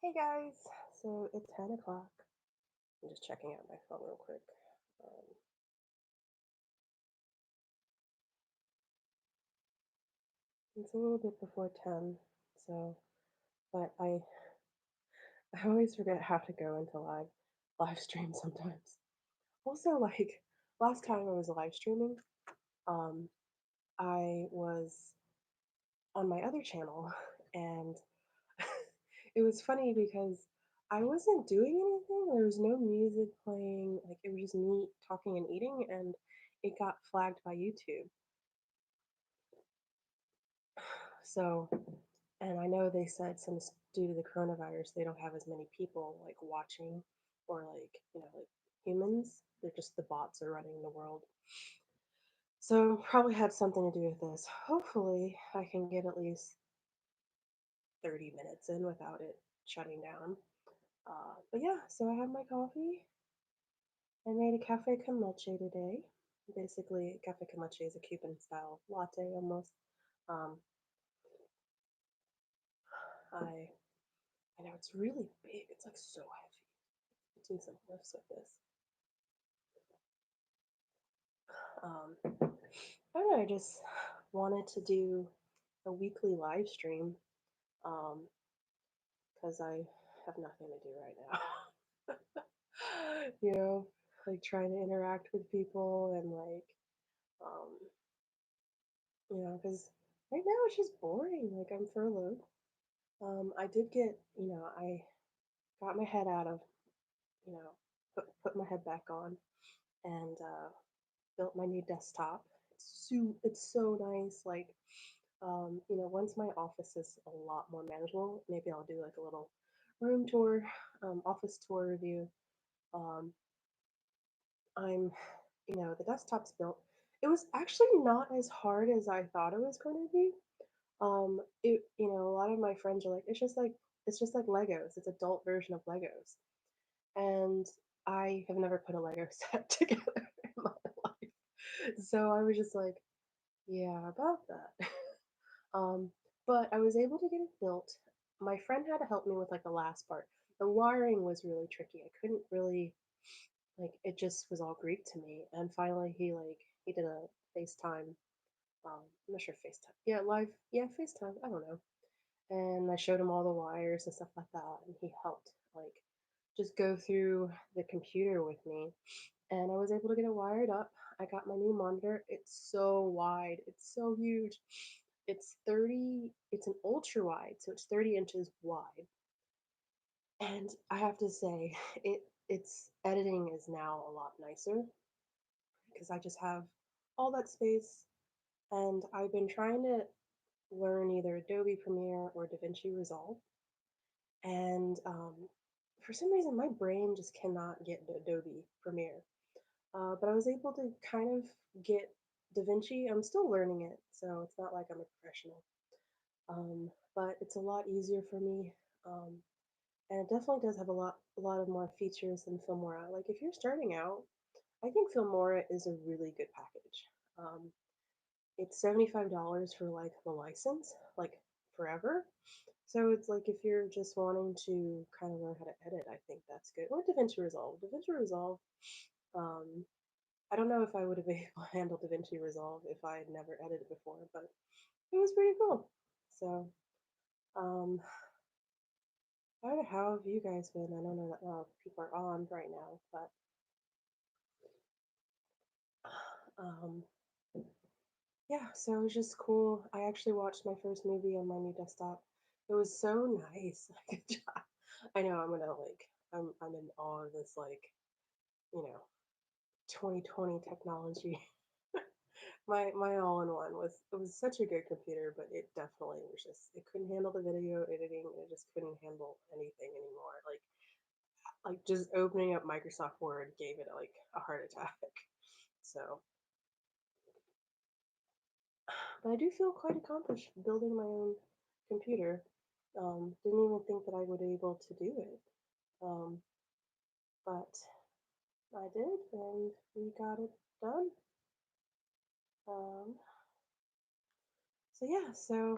Hey guys, so it's 10 o'clock. I'm just checking out my phone real quick. Um, it's a little bit before 10, so, but I always forget how to go into live stream sometimes. Also, like last time I was live streaming, um, I was on my other channel, and it was funny because I wasn't doing anything. There was no music playing, like it was just me talking and eating, and it got flagged by YouTube. So, and I know they said due to the coronavirus, they don't have as many people like watching or like humans. They're just the bots are running the world. So probably had something to do with this. Hopefully, I can get at least 30 minutes in without it shutting down. But yeah, so I have my coffee. I made a cafe con leche today. Basically, cafe con leche is a Cuban style latte almost. Um, I I know it's really big. It's like so heavy. Do some lifts with this. I don't know. I just wanted to do a weekly live stream because I have nothing to do right now. you know, like trying to interact with people and um, because right now it's just boring. Like I'm furloughed. I did get, I got my head out of, put my head back on and built my new desktop. It's so nice. Like, once my office is a lot more manageable, maybe I'll do like a little room tour, office tour review. Um, I'm, the desktop's built. It was actually not as hard as I thought it was going to be. A lot of my friends are like, it's just like Legos. It's adult version of Legos, and I have never put a Lego set together in my life. So I was just like, yeah, about that. Um, but I was able to get it built. My friend had to help me with like the last part. The wiring was really tricky. I couldn't really like it just was all Greek to me. And finally he did a FaceTime. I'm not sure FaceTime. Yeah, live. Yeah, FaceTime. I don't know. And I showed him all the wires and stuff like that, and he helped like just go through the computer with me. And I was able to get it wired up. I got my new monitor. It's so wide. It's so huge. It's an ultra wide, so it's 30 inches wide. And I have to say, its editing is now a lot nicer because I just have all that space. And I've been trying to learn either Adobe Premiere or DaVinci Resolve. And for some reason, my brain just cannot get Adobe Premiere. But I was able to kind of get DaVinci. I'm still learning it, so it's not like I'm a professional. But it's a lot easier for me. Um, and it definitely does have a lot of more features than Filmora. Like if you're starting out, I think Filmora is a really good package. Um, it's $75 for like the license, like forever. So it's like if you're just wanting to kind of learn how to edit, I think that's good. Or DaVinci Resolve. DaVinci Resolve, um, I don't know if I would have been able to handle DaVinci Resolve if I had never edited before, but it was pretty cool. So, um, I don't know how have you guys been? I don't know that people are on right now, but um, yeah. So it was just cool. I actually watched my first movie on my new desktop. It was so nice. I know I'm in awe of this you know 2020 technology. My all-in-one was such a good computer, but it definitely was just it couldn't handle the video editing. It just couldn't handle anything anymore. Like just opening up Microsoft Word gave it like a heart attack. So, but I do feel quite accomplished building my own computer. Didn't even think that I would be able to do it. Um, but I did, and we got it done. Um, so yeah, so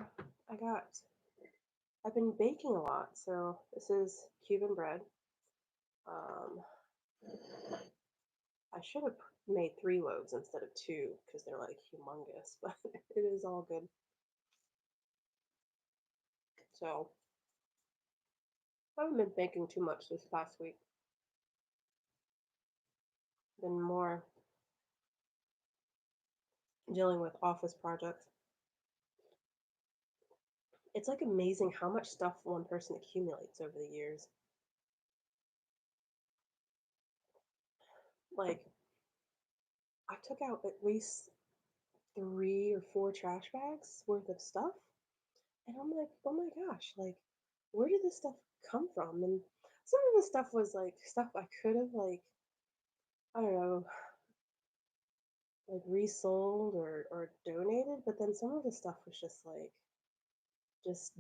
I got I've been baking a lot. So this is Cuban bread. Um, I should have made 3 loaves instead of two because they're like humongous, but it is all good. So I haven't been baking too much this past week. Been more dealing with office projects. It's like amazing how much stuff one person accumulates over the years. Like I took out at least 3 or 4 trash bags worth of stuff, and I'm like, oh my gosh, like where did this stuff come from? And some of the stuff was like stuff I could have like I don't know like resold or donated, but then some of the stuff was just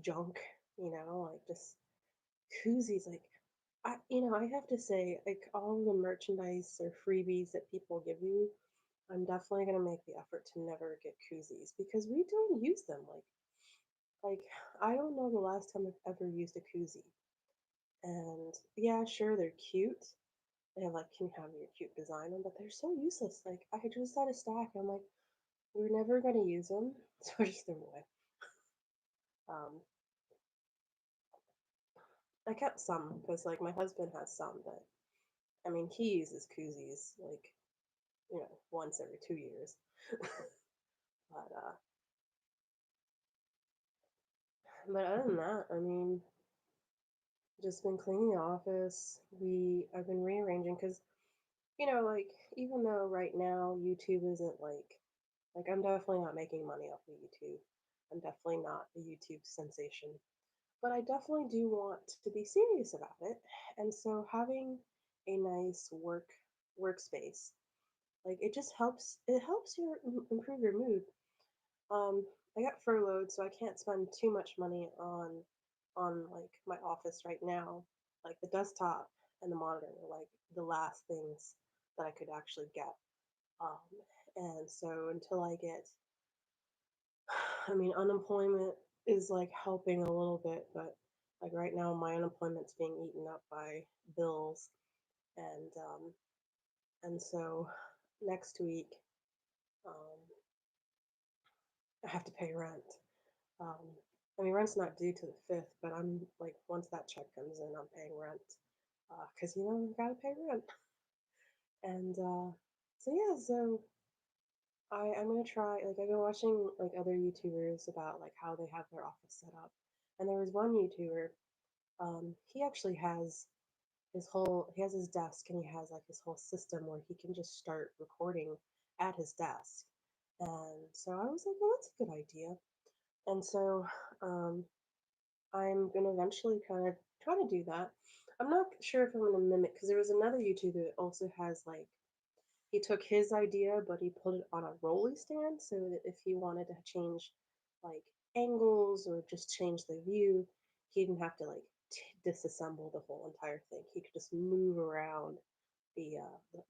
junk, like just koozies. Like I have to say, like all the merchandise or freebies that people give you, I'm definitely gonna make the effort to never get koozies because we don't use them. Like I don't know the last time I've ever used a koozie. And yeah, sure they're cute. They have like can have your cute design on, them, but they're so useless. Like I just had a stack. I'm like, we're never gonna use them, so I just threw them away. Um, I kept some because like my husband has some, but I mean he uses koozies like once every 2 years. But other than that, I mean, just been cleaning the office. I've been rearranging because like even though right now YouTube isn't like I'm definitely not making money off of YouTube. I'm definitely not a YouTube sensation, but I definitely do want to be serious about it. And so having a nice workspace, like it just helps. It helps you improve your mood. I got furloughed, so I can't spend too much money on like my office right now. Like the desktop and the monitor are like the last things that I could actually get. Um, and so until I get, I mean, unemployment is like helping a little bit, but like right now my unemployment's being eaten up by bills, and and so next week um, I have to pay rent. Um, I mean, rent's not due to the 5th, but I'm like, once that check comes in, I'm paying rent. Because, you gotta pay rent. And so, yeah, so I'm gonna try, like, I've been watching, like, other YouTubers about, like, how they have their office set up. And there was one YouTuber, he actually has he has his desk and he has, like, his whole system where he can just start recording at his desk. And so I was like, well, that's a good idea. And so, um, I'm gonna eventually kind of try to do that. I'm not sure if I'm gonna mimic because there was another YouTuber that also has like he took his idea but he put it on a rolly stand so that if he wanted to change like angles or just change the view, he didn't have to like disassemble the whole entire thing. He could just move around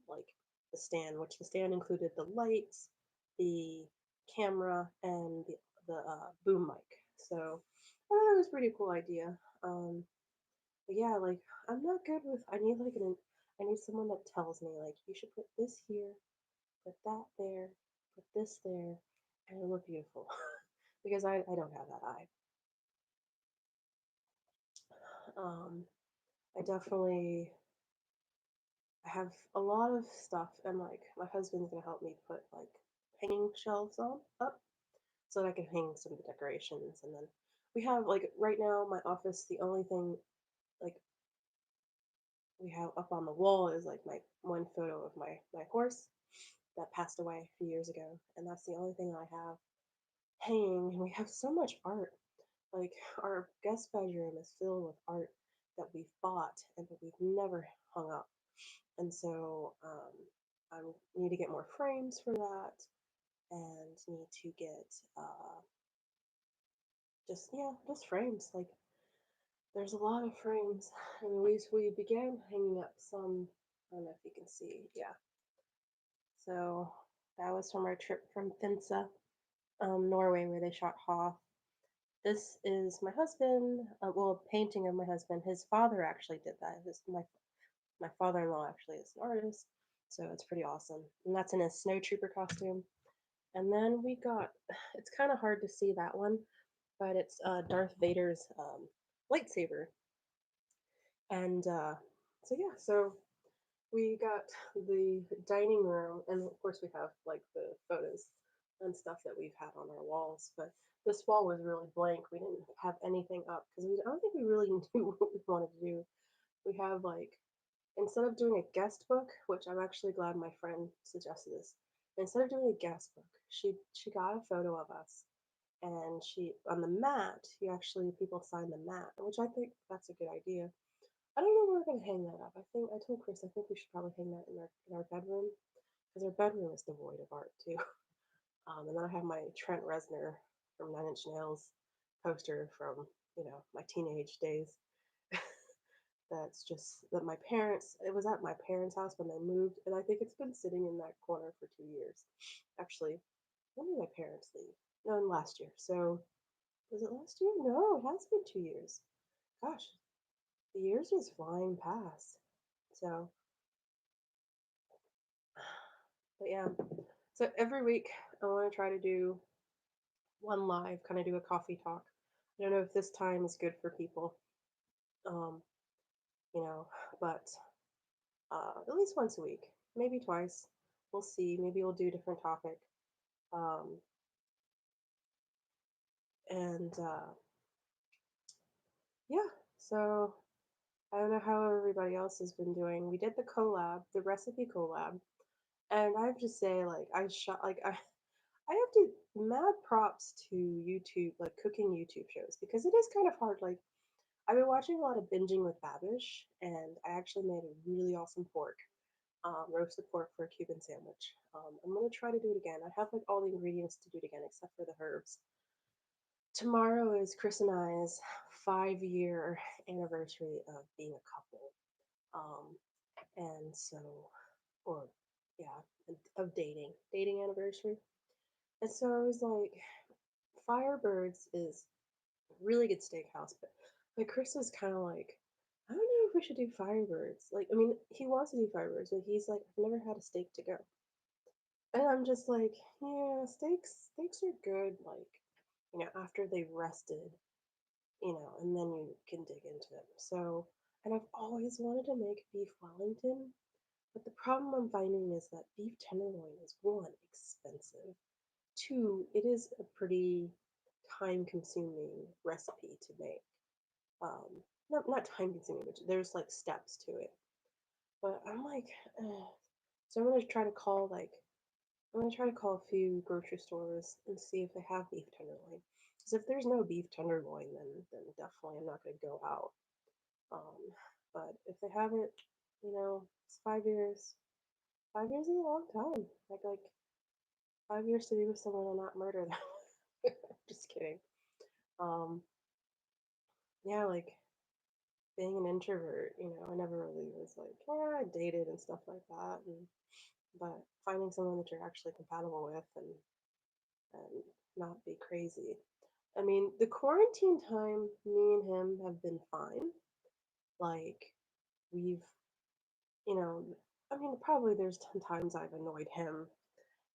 like the stand, which the stand included the lights, the camera, and the boom mic. So that was a pretty cool idea. But yeah, like I'm not good with. I need someone that tells me like you should put this here, put that there, put this there, and it'll look beautiful. Because I don't have that eye. I definitely I have a lot of stuff, and like my husband's gonna help me put like hanging shelves on up so that I can hang some decorations, and then we have like right now my office. The only thing like we have up on the wall is like my one photo of my horse that passed away a few years ago, and that's the only thing I have hanging. And we have so much art. Like our guest bedroom is filled with art that we've bought and that we've never hung up. And so I need to get more frames for that, and need to get just frames. Like there's a lot of frames, and we began hanging up some. I don't know if you can see. Yeah, so that was from our trip from Finse, Norway, where they shot Hoth. This is my husband. Well, a painting of my husband. His father actually did that. My father-in-law actually is an artist, so it's pretty awesome. And that's in his snow trooper costume. And then we got. It's kind of hard to see that one, but it's Darth Vader's lightsaber. And so yeah, so we got the dining room, and of course we have like the photos and stuff that we've had on our walls. But this wall was really blank. We didn't have anything up because I don't think we really knew what we wanted to do. We have like instead of doing a guest book, which I'm actually glad my friend suggested this. Instead of doing a guest book, she got a photo of us, and she on the mat. You actually people sign the mat, which I think that's a good idea. I don't know where we're gonna hang that up. I told Chris I think we should probably hang that in our bedroom because our bedroom is devoid of art too. And then I have my Trent Reznor from Nine Inch Nails poster from my teenage days. That's just that my parents. It was at my parents' house when they moved, and I think it's been sitting in that corner for 2 years. Actually, when did my parents leave? No, last year. So was it last year? No, it has been 2 years. Gosh, the years just flying past. So, but yeah. So every week I want to try to do one live, kind of do a coffee talk. I don't know if this time is good for people, um, you know, but at least once a week, maybe twice. We'll see. Maybe we'll do a different topic. Um, and yeah, so I don't know how everybody else has been doing. We did the collab, the recipe collab, and I have to say, like, I have to mad props to YouTube, like cooking YouTube shows, because it is kind of hard. Like, I've been watching a lot of binging with Babish, and I actually made a really awesome roasted pork for a Cuban sandwich. I'm gonna try to do it again. I have like all the ingredients to do it again, except for the herbs. Tomorrow is Chris and I's 5-year anniversary of being a couple. And so, or yeah, of dating anniversary. And so I was like, Firebirds is a really good steakhouse, but like Chris was kind of like, I don't know if we should do Firebirds. Like, I mean, he wants to do Firebirds, but he's like, I've never had a steak to go. And I'm just like, yeah, steaks are good, like, after they've rested, and then you can dig into them. So, and I've always wanted to make beef Wellington, but the problem I'm finding is that beef tenderloin is one, expensive. Two, it is a pretty time consuming recipe to make. Um, not time consuming, but there's like steps to it. But I'm like, so I'm gonna try to call a few grocery stores and see if they have beef tenderloin. Because if there's no beef tenderloin, then definitely I'm not gonna go out. Um, but if they have it, it's 5 years. 5 years is a long time. Like 5 years to be with someone and not murder them. Just kidding. Um, yeah, like being an introvert, I never really was like, yeah, I dated and stuff like that, but finding someone that you're actually compatible with and not be crazy. I mean, the quarantine time, me and him have been fine. Like, we've, you know, I mean, probably there's times I've annoyed him,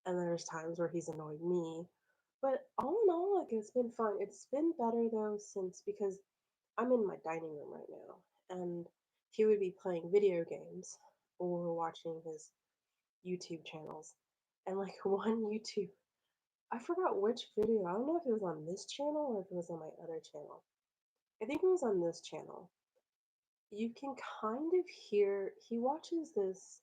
and there's times where he's annoyed me. But all in all, like, it's been fun. It's been better though, since because I'm in my dining room right now, and he would be playing video games or watching his YouTube channels. And like one YouTube, I forgot which video. I don't know if it was on this channel or if it was on my other channel. I think it was on this channel. You can kind of hear he watches this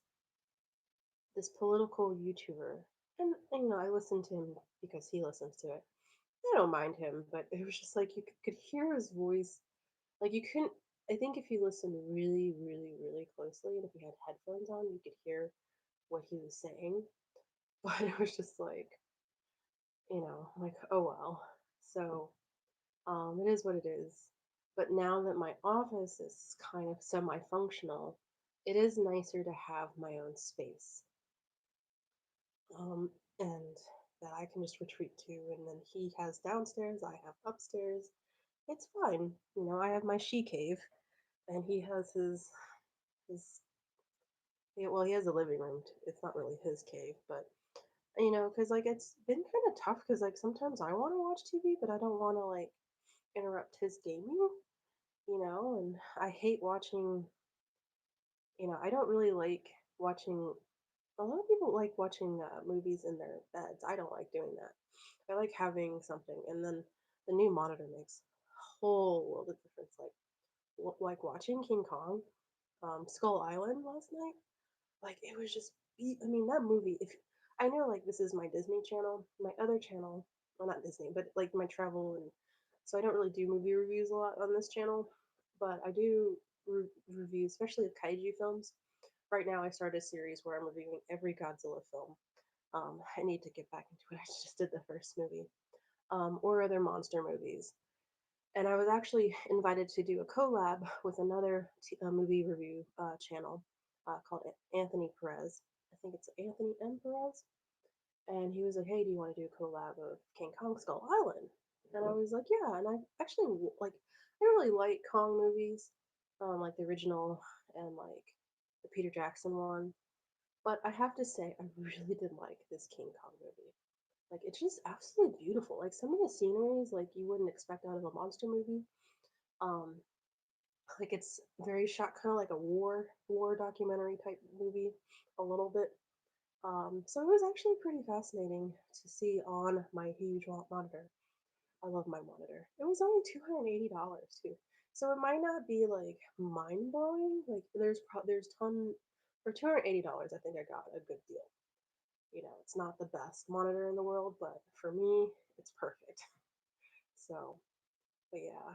political YouTuber, and I listen to him because he listens to it. I don't mind him, but it was just like you could hear his voice. Like you couldn't. I think if you listened really, really, really closely, and if you had headphones on, you could hear what he was saying. But it was just like oh well. So it is what it is. But now that my office is kind of semi-functional, it is nicer to have my own space. And that I can just retreat to, and then he has downstairs, I have upstairs. It's fine. I have my she cave, and he has his yeah, well, he has a living room. It's not really his cave, but because like it's been kind of tough because like sometimes I want to watch TV, but I don't want to like interrupt his gaming, and I hate watching. I don't really like watching. A lot of people like watching movies in their beds. I don't like doing that. I like having something, and then the new monitor makes a whole world of difference. Like watching King Kong, Skull Island last night. Like it was just, I mean, that movie. If I know, like this is my Disney channel, my other channel, well, not Disney, but like my travel, and so I don't really do movie reviews a lot on this channel, but I do reviews, especially of kaiju films. Right now, I started a series where I'm reviewing every Godzilla film. I need to get back into it. I just did the first movie, or other monster movies. And I was actually invited to do a collab with another movie review channel called Anthony Perez. I think it's Anthony M. Perez. And he was like, "Hey, do you want to do a collab of King Kong Skull Island?" And I was like, "Yeah." And I actually like, I really like Kong movies, like the original and like the Peter Jackson one. But I have to say, I really did like this King Kong movie. Like, it's just absolutely beautiful. Like some of the sceneries, like you wouldn't expect out of a monster movie. Um, like it's very shot kind of like a war documentary type movie, a little bit. So it was actually pretty fascinating to see on my huge monitor. I love my monitor. It was only $280 too, so it might not be like mind blowing. Like there's ton for $280. I think I got a good deal. It's not the best monitor in the world, but for me, it's perfect. So, but yeah,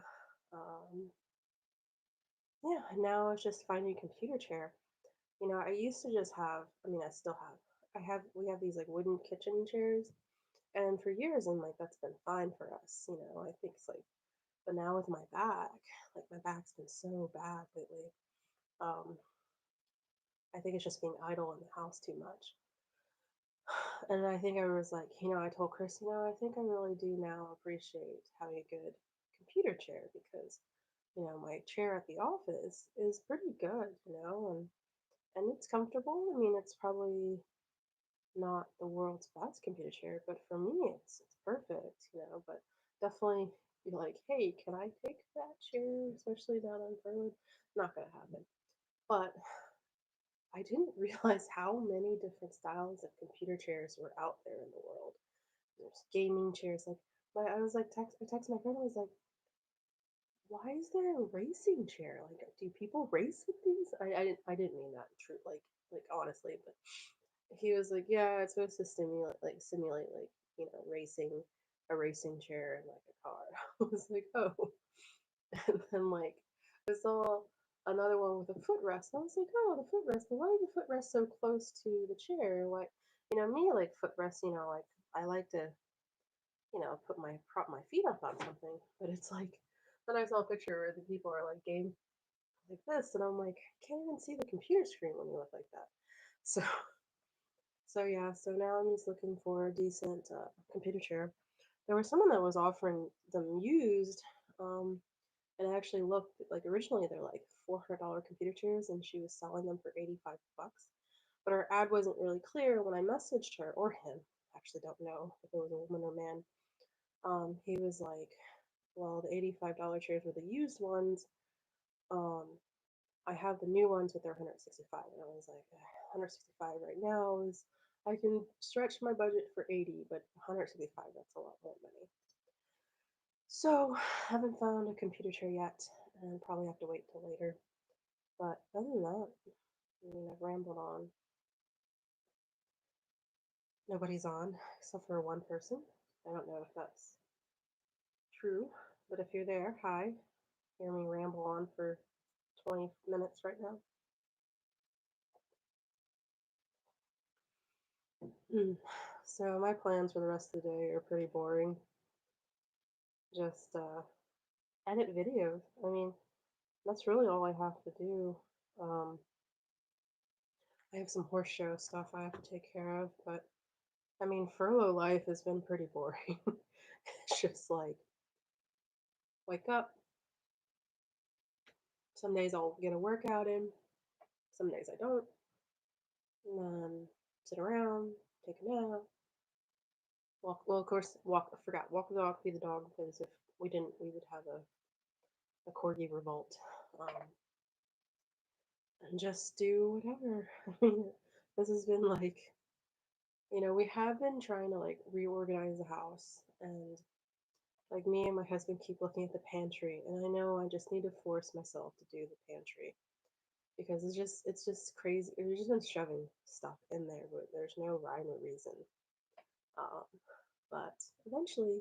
yeah. Now it's just finding a computer chair. I used to just have, I mean, I still have, we have these like wooden kitchen chairs, and for years, and like that's been fine for us, I think it's like, but now with my back, like my back's been so bad lately. Um, I think it's just being idle in the house too much. And I think I was like, I told Chris, I think I really do now appreciate having a good computer chair because, my chair at the office is pretty good, and it's comfortable. I mean, it's probably not the world's best computer chair, but for me, it's perfect, But definitely be like, hey, can I take that chair, especially down on Furwood? Not gonna happen. But I didn't realize how many different styles of computer chairs were out there in the world. There's gaming chairs, I was like, I text my friend. I was like, why is there a racing chair? Like, do people race with these? I didn't mean that true, like honestly, but he was like, yeah, it's supposed to simulate like racing, a racing chair and like a car. I was like, oh, and then like I saw another one with a footrest. I was like, oh, the footrest. But why is the footrest so close to the chair? Why, me like footrest. Like I like to prop my feet up on something, but it's like then I saw a picture where the people are like game like this, and I'm like, I can't even see the computer screen when you look like that. So So yeah, so now I'm just looking for a decent computer chair. There was someone that was offering them used, um, and I actually looked like originally they're like $400 computer chairs, and she was selling them for 85 bucks. But her ad wasn't really clear when I messaged her or him. Actually, don't know if it was a woman or man. He was like, "Well, the $85 chairs were the used ones. Um, I have the new ones, but they're 165." And I was like, 165 right now is I can stretch my budget for 80, but 165, that's a lot more money. So haven't found a computer chair yet, and probably have to wait till later. But other than that, I mean, I've rambled on. Nobody's on except for one person. I don't know if that's true, but if you're there, hi. Hear me ramble on for 20 minutes right now. Mm. So my plans for the rest of the day are pretty boring. Just edit videos. I mean, that's really all I have to do. I have some horse show stuff I have to take care of, but I I mean, furlough life has been pretty boring. It's just like wake up. Some days I'll get a workout in, some days I don't. And then sit around, take a nap, walk. Well, of course, walk. I forgot. Walk the dog, feed the dog, because if we didn't, we would have a corgi revolt. Um, and just do whatever. I mean, this has been like, we have been trying to like reorganize the house, and like me and my husband keep looking at the pantry, and I know I just need to force myself to do the pantry because it's just crazy. We've just been shoving stuff in there, but there's no rhyme or reason. Um, but eventually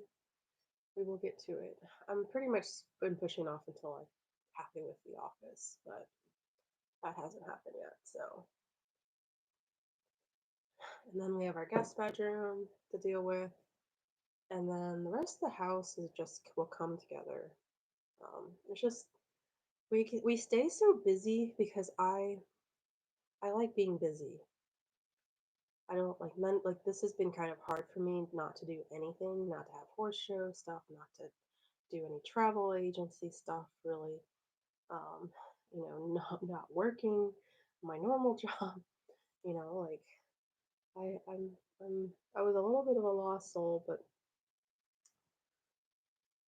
we will get to it. I'm pretty much been pushing off until I'm happy with the office, but that hasn't happened yet. So, and then we have our guest bedroom to deal with, and then the rest of the house is just will come together. It's just we stay so busy because I like being busy. I don't like none like this has been kind of hard for me not to do anything, not to have horse show stuff, not to do any travel agency stuff really. Um, not working my normal job, like I was a little bit of a lost soul, but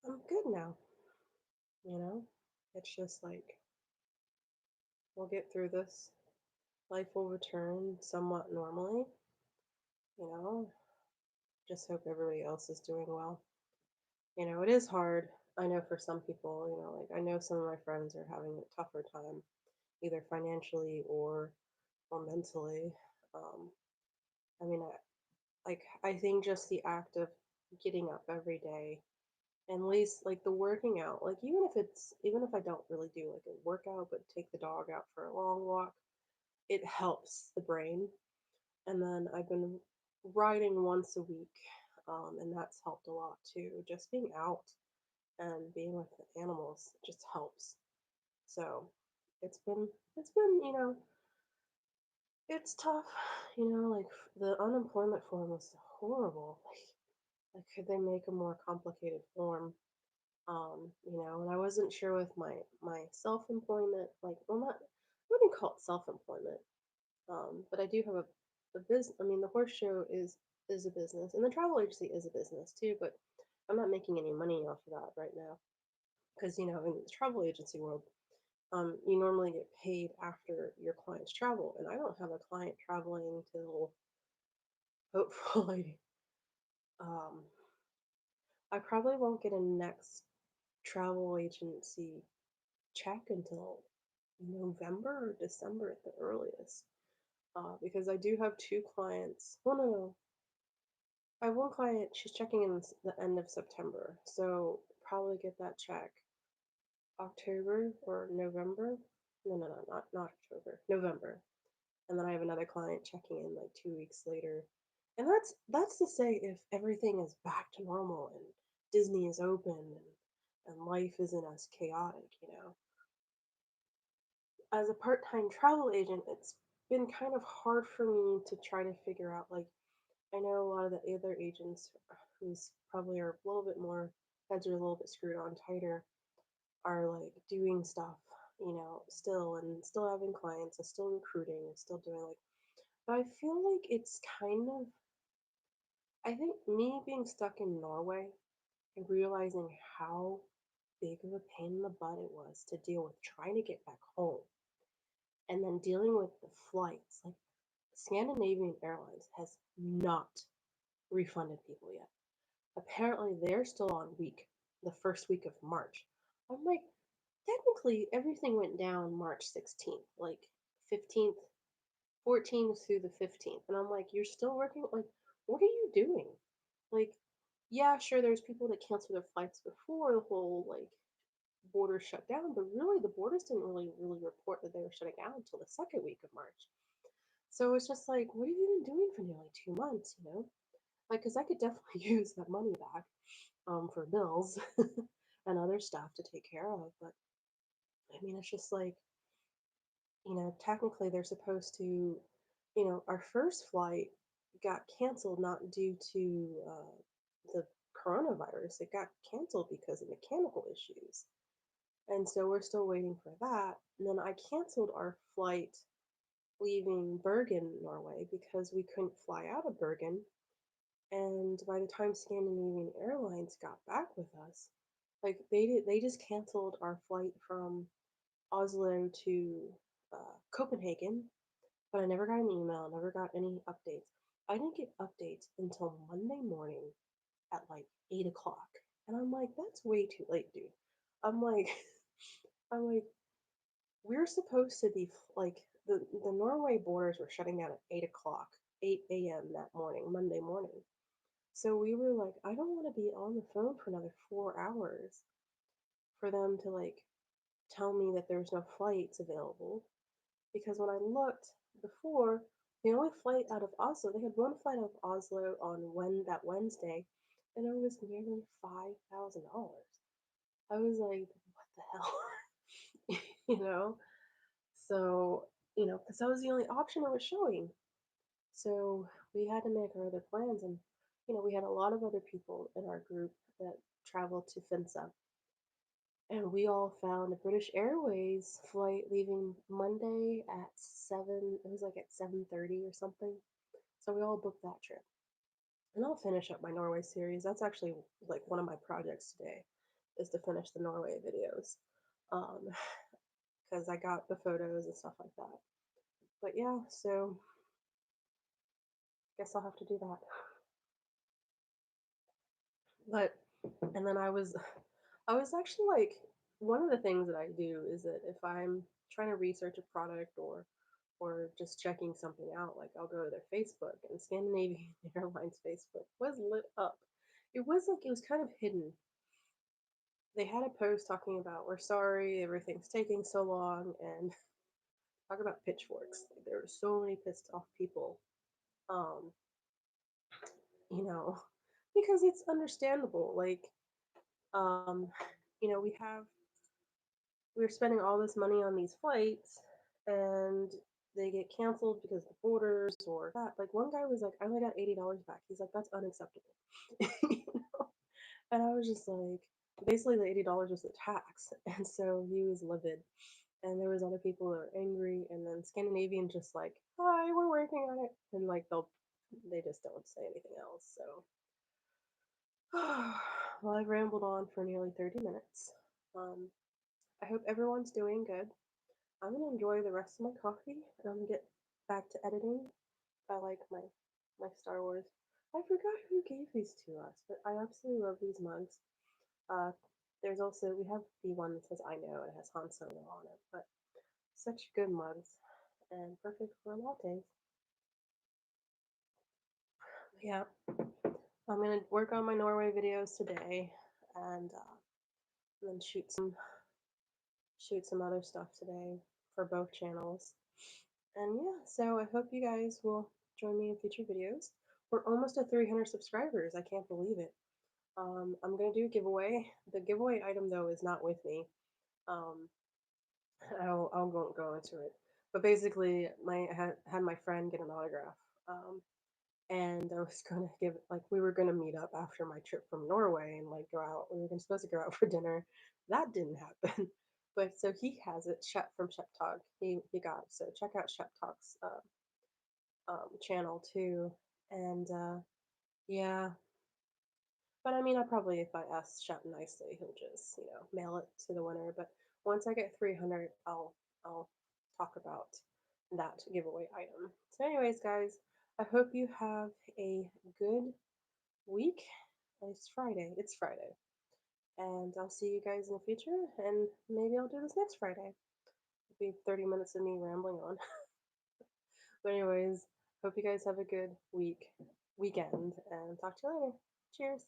I'm good now, you know? It's just like we'll get through this. Life will return somewhat normally, you know. Just hope everybody else is doing well. It is hard. I know for some people, like I know some of my friends are having a tougher time, either financially or mentally. Um, I mean, I think just the act of getting up every day and at least like the working out, like even if I don't really do like a workout, but take the dog out for a long walk, it helps the brain. And then I've been riding once a week, and that's helped a lot too. Just being out and being with the animals just helps. So it's been it's been it's tough. Like the unemployment form was horrible. Like could they make a more complicated form? And I wasn't sure with my self employment. Like, well, not I wouldn't call it self employment. But I do have a business. I mean, the horse show is a business, and the travel agency is a business too. But I'm not making any money off of that right now because in the travel agency world, you normally get paid after your clients travel, and I don't have a client traveling till hopefully. Um, I probably won't get a next travel agency check until November or December at the earliest. Because I do have two clients. Well, no, no. I have one client, she's checking in the end of September. So probably get that check October or November. No, no, no, not October. November. And then I have another client checking in like 2 weeks later. And that's to say if everything is back to normal and Disney is open and life isn't as chaotic. As a part-time travel agent, it's been kind of hard for me to try to figure out like I know a lot of the other agents who's probably are a little bit more heads are a little bit screwed on tighter are like doing stuff, still and still having clients and still recruiting and still doing like but I feel like it's kind of I think me being stuck in Norway and realizing how big of a pain in the butt it was to deal with trying to get back home and then dealing with the flights. Like Scandinavian Airlines has not refunded people yet. Apparently, they're still on the first week of March. I'm like, technically, everything went down March 16th, like 15th, 14th through the 15th. And I'm like, you're still working? Like, what are you doing? Like, yeah, sure, there's people that cancel their flights before the whole, like, border shut down, but really, the borders didn't really report that they were shutting down until the second week of March. So it's just like, what have you been doing for nearly 2 months? Like, because I could definitely use that money back for bills and other stuff to take care of. But I mean, it's just like, technically they're supposed to, our first flight. got canceled not due to the coronavirus. It got canceled because of mechanical issues. And so we're still waiting for that. And then I canceled our flight leaving Bergen, Norway, because we couldn't fly out of Bergen. And by the time Scandinavian Airlines got back with us, like they just canceled our flight from Oslo to Copenhagen, but I never got an email, never got any updates. I didn't get updates until Monday morning at like 8 o'clock. And I'm like, that's way too late, dude. I'm like, I'm like, we're supposed to be like the Norway borders were shutting down at 8 o'clock, 8 a.m. that morning, Monday morning. So we were like, I don't want to be on the phone for another 4 hours for them to like tell me that there's no flights available. Because when I looked before, the only flight out of Oslo, they had one flight out of Oslo on that Wednesday, and it was nearly $5,000. I was like, what the hell? you know? So, because that was the only option it was showing. So we had to make our other plans, and we had a lot of other people in our group that traveled to Finsa, and we all found a British Airways flight leaving Monday at 7. It was like at 7:30 or something. So we all booked that trip, and I'll finish up my Norway series. That's actually like one of my projects today, is to finish the Norway videos, um, because I got the photos and stuff like that. But yeah, so guess I'll have to do that. But and then I was actually like, one of the things that I do is that if I'm trying to research a product or just checking something out, like I'll go to their Facebook, and Scandinavian Airlines Facebook was lit up. It was like it was kind of hidden. They had a post talking about, we're sorry everything's taking so long, and talk about pitchforks. Like, there were so many pissed off people. Um, you know, because it's understandable. Like, um, we have we're spending all this money on these flights, and they get canceled because of the borders or that. Like, one guy was like, I only got $80 back. He's like, that's unacceptable. you know? And I was just like, basically the $80 was the tax. And so he was livid. And there was other people that were angry, and then Scandinavian just like, hi, we're working on it. And like they just don't say anything else. So well, I've rambled on for nearly 30 minutes. Um, I hope everyone's doing good. I'm gonna enjoy the rest of my coffee, and I'm gonna get back to editing. I like my Star Wars. I forgot who gave these to us, but I absolutely love these mugs. Uh, there's also we have the one that says I know, and it has Han Solo on it, but such good mugs and perfect for lattes. Yeah, I'm gonna work on my Norway videos today, and then shoot some other stuff today for both channels. And yeah, so I hope you guys will join me in future videos. We're almost at 300 subscribers. I can't believe it. I'm gonna do a giveaway. The giveaway item though is not with me. Um, I'll go into it. But basically, had my friend get an autograph. And I was gonna give like we were gonna meet up after my trip from Norway and like go out. We were supposed to go out for dinner. That didn't happen. But so he has it, Shep from Shep Talk. He got it. So check out Shep Talk's channel too. And yeah, but I mean, I probably if I ask Shep nicely, he'll just mail it to the winner. But once I get 300, I'll talk about that giveaway item. So, anyways, guys, I hope you have a good week. It's Friday. It's Friday. And I'll see you guys in the future. And maybe I'll do this next Friday. It'll be 30 minutes of me rambling on. But, anyways, hope you guys have a good weekend, and talk to you later. Cheers.